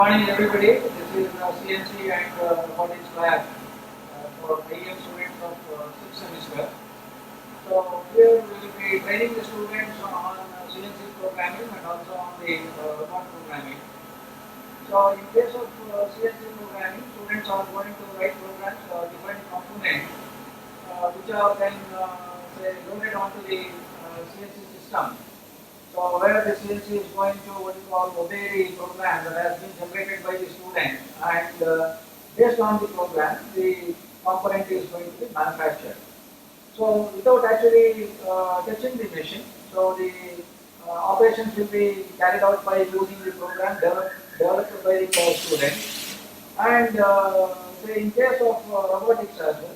Morning everybody, this is CNC and robotics lab for IEM students of 6th semester. So here we will be training the students on CNC programming and also on the robot programming. So in case of CNC programming, students are going to write programs for different components which are then say loaded onto the CNC system. So where the CNC is going to what you call obey the program that has been generated by the student, and based on the program the component is going to be manufactured. So without actually touching the machine, so the operations will be carried out by using the program developed by the student. And say in case of robotics as well,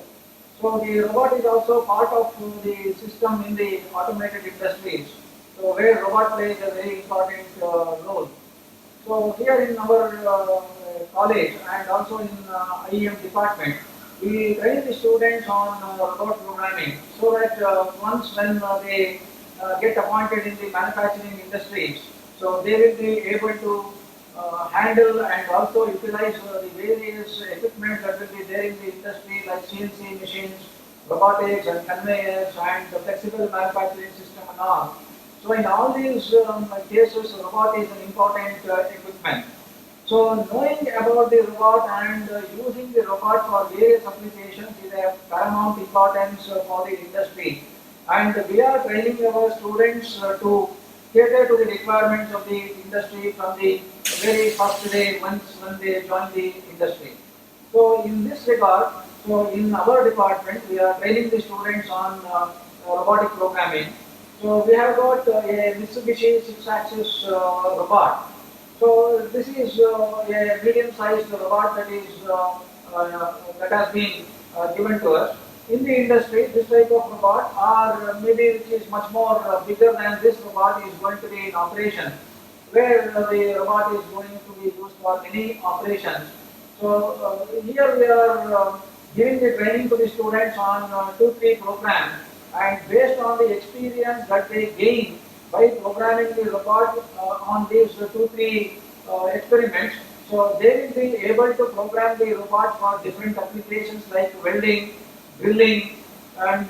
so the robot is also part of the system in the automated industries. So where robot plays a very important role. So here in our college and also in IEM department, we train the students on robot programming so that once when they get appointed in the manufacturing industries, so they will be able to handle and also utilize the various equipment that will be there in the industry like CNC machines, robotics and conveyors and the flexible manufacturing system and all. So in all these cases, robot is an important equipment. So knowing about the robot and using the robot for various applications is a paramount importance for the industry. And we are training our students to cater to the requirements of the industry from the very first day once when they join the industry. So in this regard, so in our department, we are training the students on robotic programming. So we have got a Mitsubishi 6-axis robot. So this is a medium-sized robot that has been given to us. In the industry, this type of robot, or maybe which is much more bigger than this robot, is going to be in operation, where the robot is going to be used for many operations. So here we are giving the training to the students on 2-3 programs, and based on the experience that they gain by programming the robot on these 2-3 experiments, so they will be able to program the robot for different applications like welding, drilling, and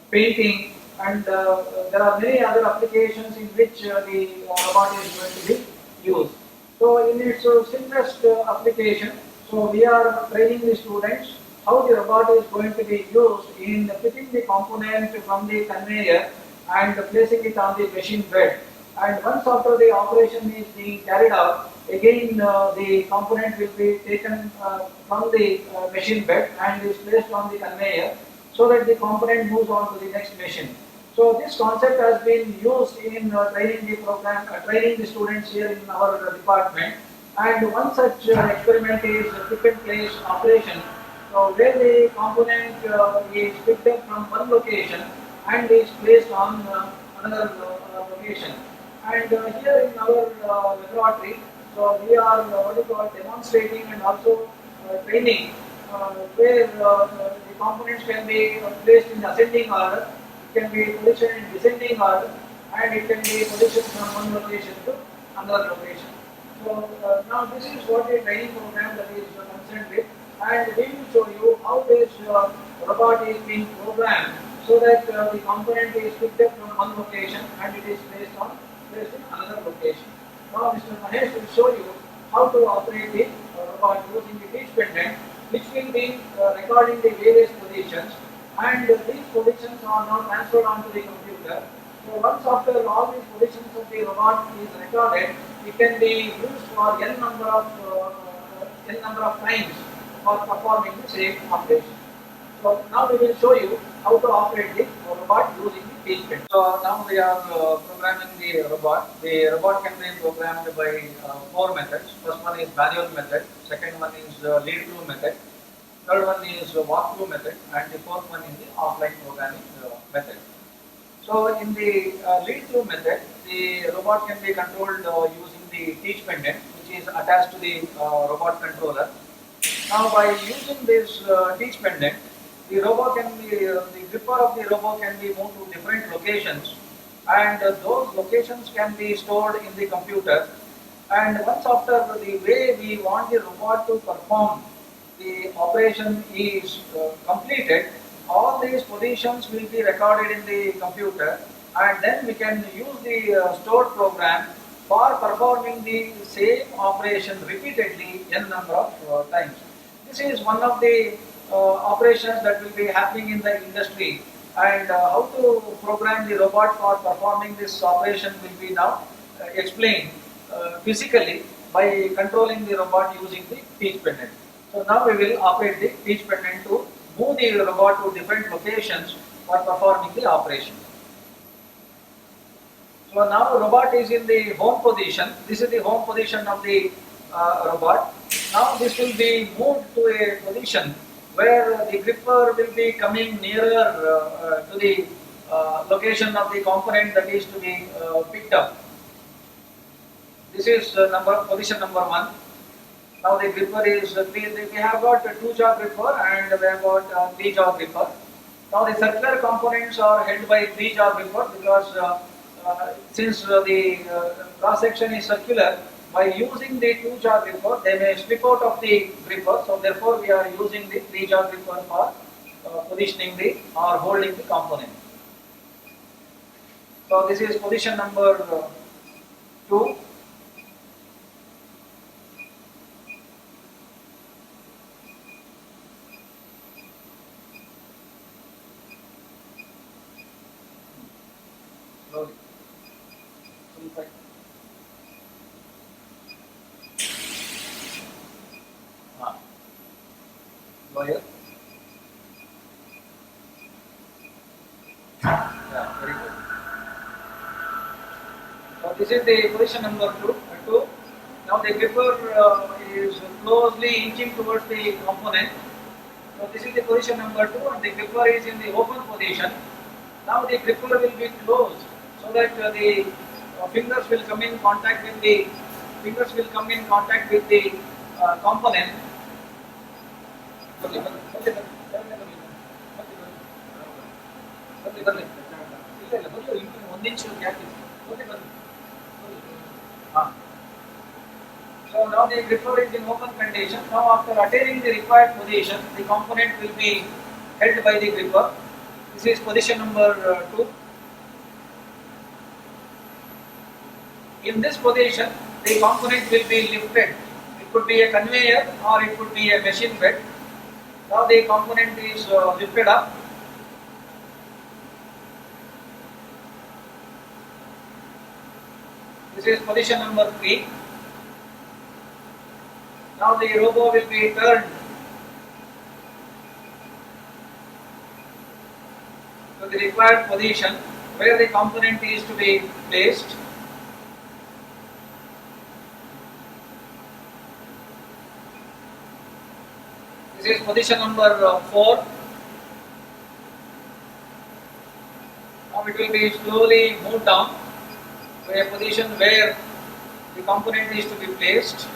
painting, and there are many other applications in which the robot is going to be used. So in its simplest application, so we are training the students how the robot is going to be used in picking the component from the conveyor and placing it on the machine bed. And once after the operation is being carried out, again the component will be taken from the machine bed and is placed on the conveyor so that the component moves on to the next machine. So this concept has been used in training the students here in our department. And one such experiment is pick and place operation. So where the component is picked up from one location and is placed on another location. And here in our laboratory, so we are what you call demonstrating and also training where the components can be placed in ascending order, it can be positioned in descending order, and it can be positioned from one location to another location. So now this is what the training program that is concerned with, and we will show you how this robot is being programmed so that the component is picked up from one location and it is placed in another location. Now Mr. Mahesh will show you how to operate the robot using the teach pendant, which will be recording the various positions, and these positions are now transferred onto the computer. So once after all these positions of the robot is recorded, it can be used for n number of times for performing the same operation. So now we will show you how to operate the robot using the teach pendant. So now we are programming the robot. The robot can be programmed by 4 methods. First one is manual method. Second one is lead through method. Third one is walkthrough method, and the fourth one is the offline programming method. So in the lead through method, the robot can be controlled using the teach pendant, which is attached to the robot controller. Now by using this teach pendant, the robot can be, the gripper of the robot can be moved to different locations, and those locations can be stored in the computer. And once after the way we want the robot to perform, the operation is completed, all these positions will be recorded in the computer, and then we can use the stored program for performing the same operation repeatedly n number of times. This is one of the operations that will be happening in the industry, and how to program the robot for performing this operation will be now explained physically by controlling the robot using the teach pendant. So now we will operate the teach pendant to move the robot to different locations for performing the operation. So now the robot is in the home position. This is the home position of the robot. Now this will be moved to a position where the gripper will be coming nearer to the location of the component that is to be picked up. This is position number 1. Now the gripper is, we have got a 2-jaw gripper and we have got a 3-jaw gripper. Now the circular components are held by 3-jaw gripper because since the cross section is circular, by using the 2-jaw gripper, they may slip out of the gripper. So therefore we are using the 3-jaw gripper for positioning the or holding the component. So this is position number 2. Slowly. Lower. Yeah, very good. So this is the position number 2. Now the gripper is closely inching towards the component. So this is the position number 2, and the gripper is in the open position. Now the gripper will be closed so that the fingers will come in contact with the component. So now the gripper is in open condition. Now after attaining the required position, the component will be held by the gripper. This is position number 2. In this position, the component will be lifted. It could be a conveyor or it could be a machine bed. Now the component is lifted up. This is position number 3. Now the robo will be turned to the required position where the component is to be placed. This is position number 4. Now it will be slowly moved down to a position where the component is to be placed.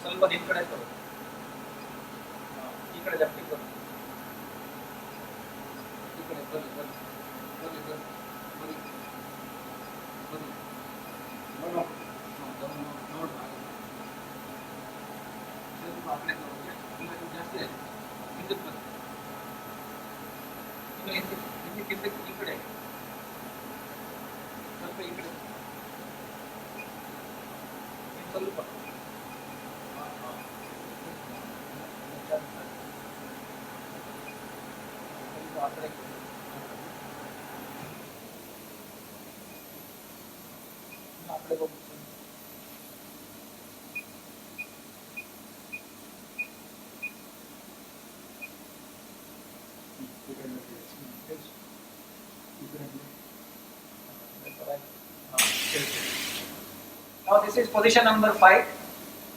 ಸ್ವಲ್ಪ ನಿಮ್ಮ ಕಡೆ ಕೊಡು ಈ ಕಡೆ left ಕೊಡು ಈ ಕಡೆ ಬನ್ನಿ ಬನ್ನಿ ಬನ್ನಿ ಬನ್ನಿ ಬನ್ನಿ ಬನ್ನಿ ನೋಡು ನೋಡು ಸ್ವಲ್ಪ ಆ ಕಡೆ ನೋಡಿದ್ರೆ ಜಾಸ್ತಿ ಆಯ್ತು ಹಿಂದಕ್ಕೆ ಬನ್ನಿ ಇನ್ನು ಹಿಂದಕ್ಕೆ ಈ ಕಡೆ ಸ್ವಲ್ಪ ಈ ಕಡೆ ಸ್ವಲ್ಪ Now this is position number 5,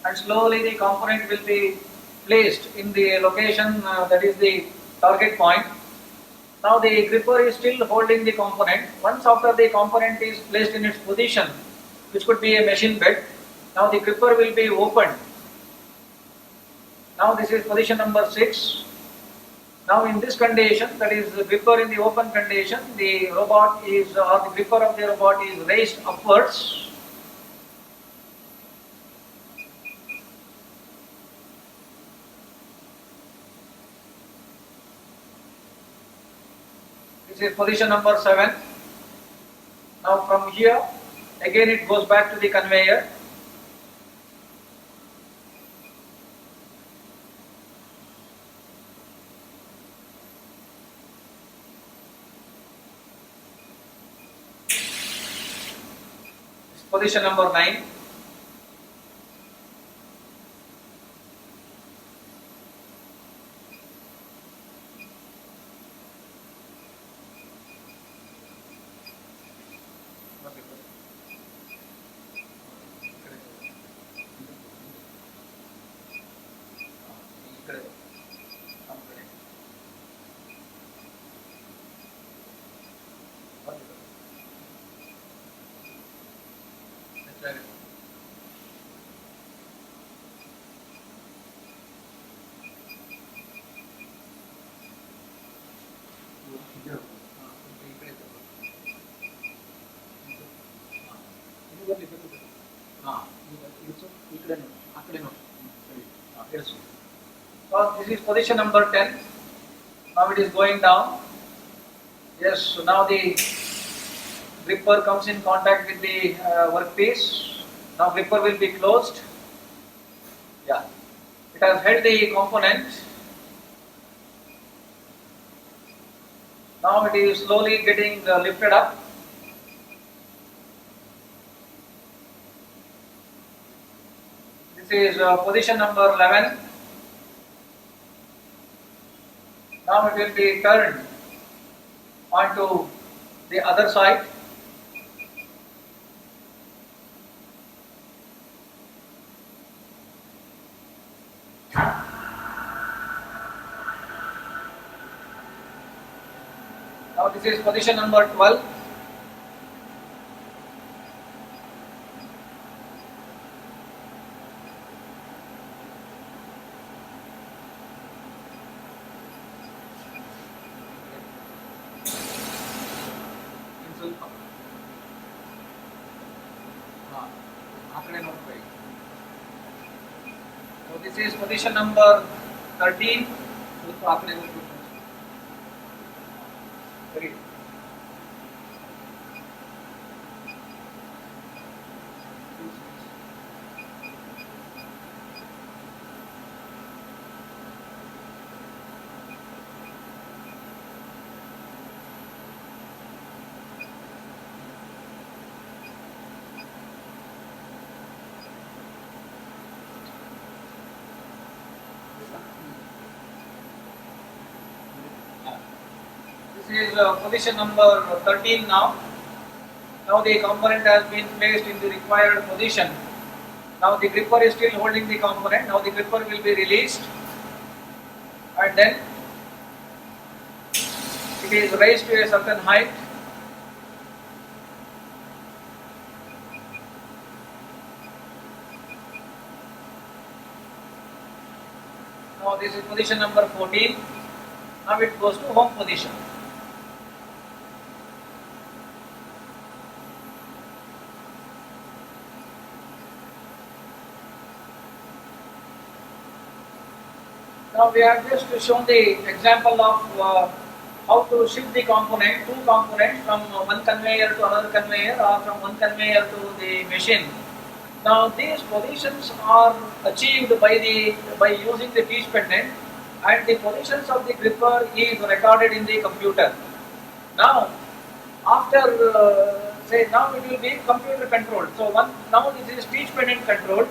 and slowly the component will be placed in the location that is the target point. Now the gripper is still holding the component. Once after the component is placed in its position, which could be a machine bed, Now the gripper will be opened. Now this is position number 6. Now in this condition, that is the gripper in the open condition, the robot is, or the gripper of the robot is raised upwards. This is position number 7. Now from here, again it goes back to the conveyor. Position number 9. So this is position number 10. Now it is going down. Yes, so now the gripper comes in contact with the workpiece. Now gripper will be closed. Yeah, it has held the component. Now it is slowly getting lifted up. This is position number 11. Now it will be turned onto the other side. Now this is position number 12. So this is position number 13. This is position number 13 now. Now the component has been placed in the required position. Now the gripper is still holding the component. Now the gripper will be released and then it is raised to a certain height. Now this is position number 14. Now it goes to home position. Now we have just shown the example of how to shift the component, two components from one conveyor to another conveyor or from one conveyor to the machine. Now these positions are achieved by using the teach pendant, and the positions of the gripper is recorded in the computer. Now after say now it will be computer controlled. So now this is teach pendant controlled.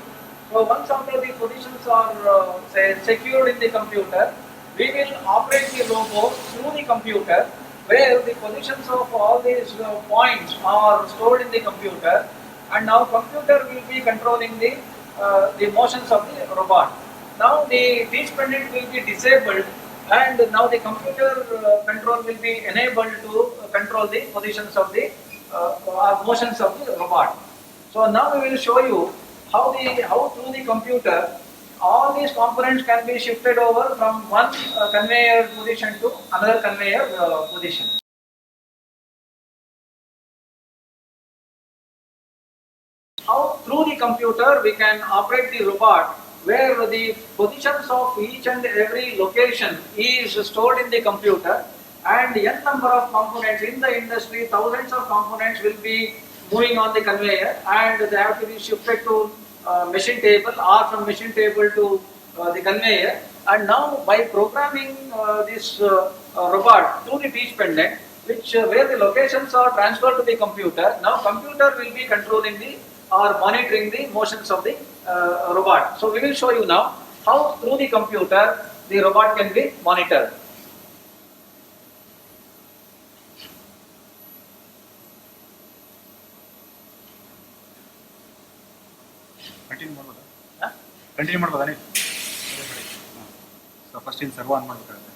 So once after the positions are say secured in the computer, we will operate the robot through the computer, where the positions of all these points are stored in the computer, and now computer will be controlling the motions of the robot. Now the teach pendant will be disabled, and now the computer control will be enabled to control the positions of the motions of the robot. So now we will show you how through the computer all these components can be shifted over from one conveyor position to another conveyor position. How through the computer we can operate the robot where the positions of each and every location is stored in the computer, and n number of components in the industry, thousands of components will be moving on the conveyor, and they have to be shifted to machine table or from machine table to the conveyor. And now by programming this robot through the teach pendant, which where the locations are transferred to the computer, now computer will be controlling the or monitoring the motions of the robot. So we will show you now how through the computer the robot can be monitored. Continue ಮಾಡ್ಬೋದಾ ನೀವು? So first ಇನ್ನು serve on ಮಾಡಬೇಕಾಗುತ್ತೆ.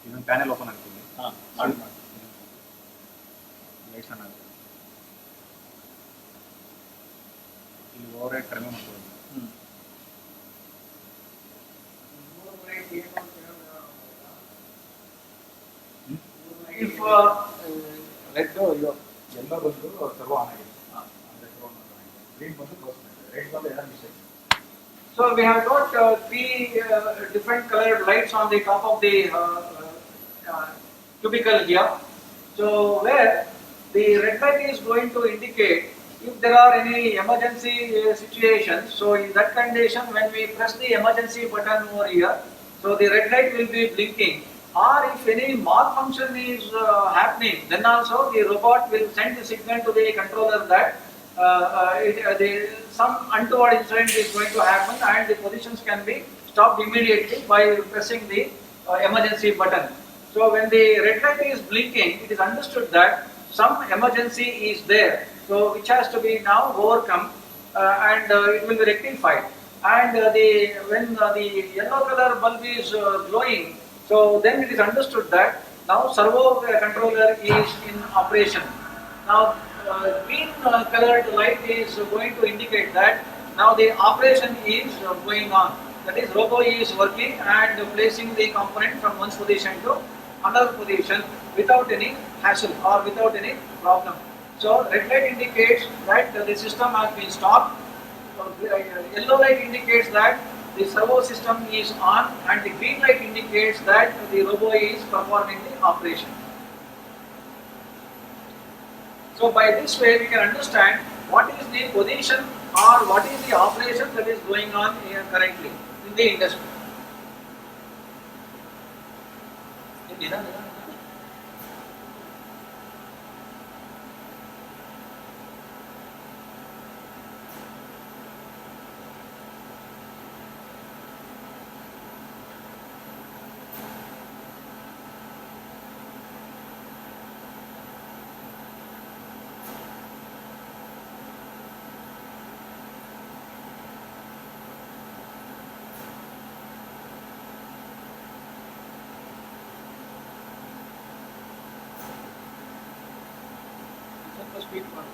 ಇದೊಂದು panel open ಆಗ್ತದೆ. Lights on ಆಗುತ್ತೆ. ಇಲ್ಲಿ over head ಕಡಿಮೆ ಮಾಡ್ಬೋದು. If red ಎಲ್ಲೋ ಬಂದು ಸರ್ವ್ ಆನ್ ಆಗಿದೆ. ಗ್ರೀನ್ ಬಂದು ಕ್ಲೋಸ್ ಆಗಿದೆ. ರೆಡ್ ಬಂದು ಎರರ್ ಮಿಸ್ ಆಗಿದೆ. So we have got three different colored lights on the top of the cubicle here. So where the red light is going to indicate if there are any emergency situations. So in that condition, when we press the emergency button over here, so the red light will be blinking. Or if any malfunction is happening, then also the robot will send the signal to the controller that some untoward incident is going to happen, and the positions can be stopped immediately by pressing the emergency button. So when the red light is blinking, it is understood that some emergency is there, so which has to be now overcome, and it will be rectified. And when the yellow color bulb is glowing, so then it is understood that now servo controller is in operation. Now green colored light is going to indicate that now the operation is going on. That is, robo is working and placing the component from one position to another position without any hassle or without any problem. So red light indicates that the system has been stopped. Yellow light indicates that the servo system is on, and the green light indicates that the robo is performing the operation. So by this way we can understand what is the position or what is the operation that is going on here currently in the industry. Speed one.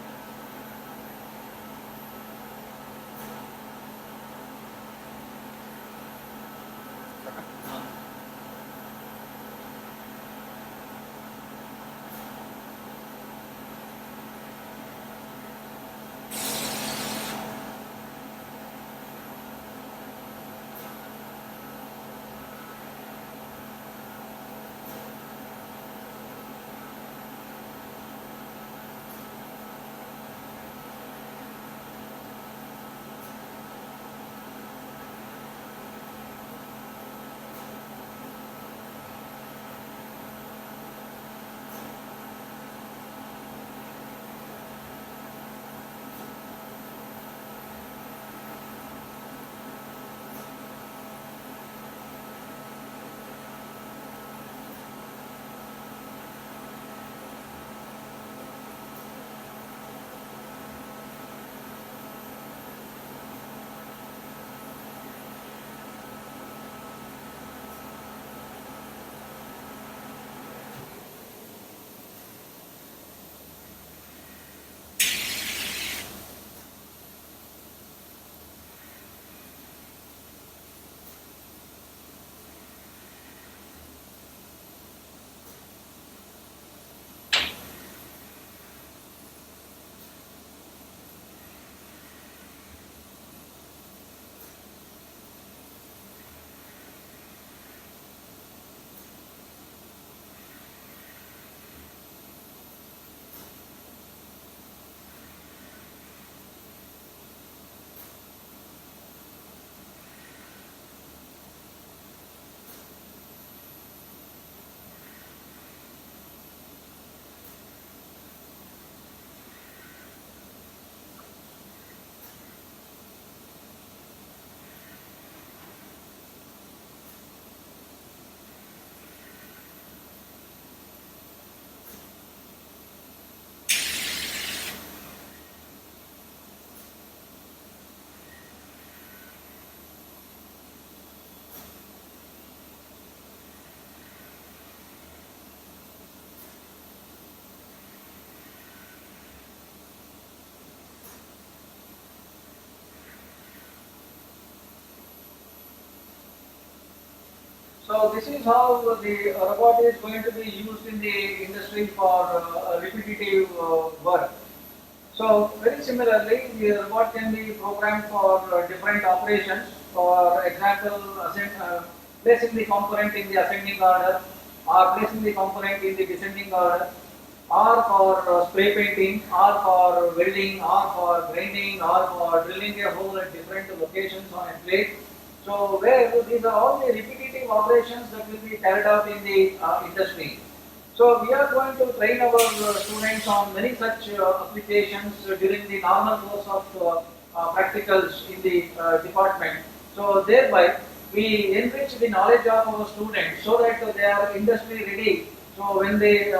So this is how the robot is going to be used in the industry for repetitive work. So very similarly, the robot can be programmed for different operations. For example, placing the component in the ascending order, or placing the component in the descending order, or for spray painting, or for welding, or for grinding, or for drilling a hole at different locations on a plate. So where these are all the repetitive operations that will be carried out in the industry. So we are going to train our students on many such applications during the normal course of practicals in the department. So thereby we enrich the knowledge of our students so that they are industry ready. So when they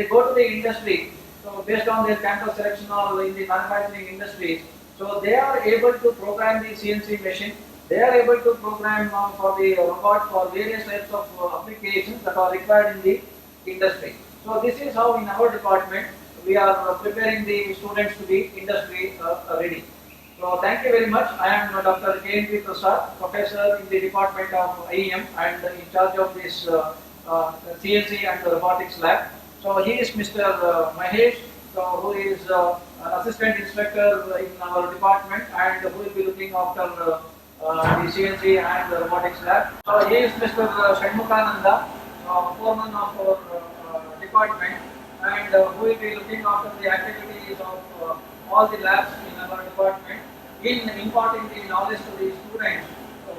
go to the industry, so based on their campus selection or in the manufacturing industries, so they are able to program the CNC machine. They are able to program for the robot for various types of applications that are required in the industry. So this is how in our department we are preparing the students to be industry ready. So thank you very much. I am Dr. K.N.P. Prasad, professor in the department of IEM and in charge of this CNC and robotics lab. So he is Mr. Mahesh, so who is an assistant instructor in our department and who will be looking after the CNC and the robotics lab. So he is Mr. Shanmukananda, foreman of our department and who will be looking after the activities of all the labs in our department in imparting the knowledge to the students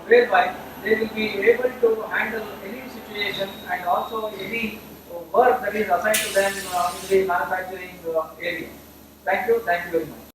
whereby they will be able to handle any situation and also any work that is assigned to them in the manufacturing area. Thank you very much.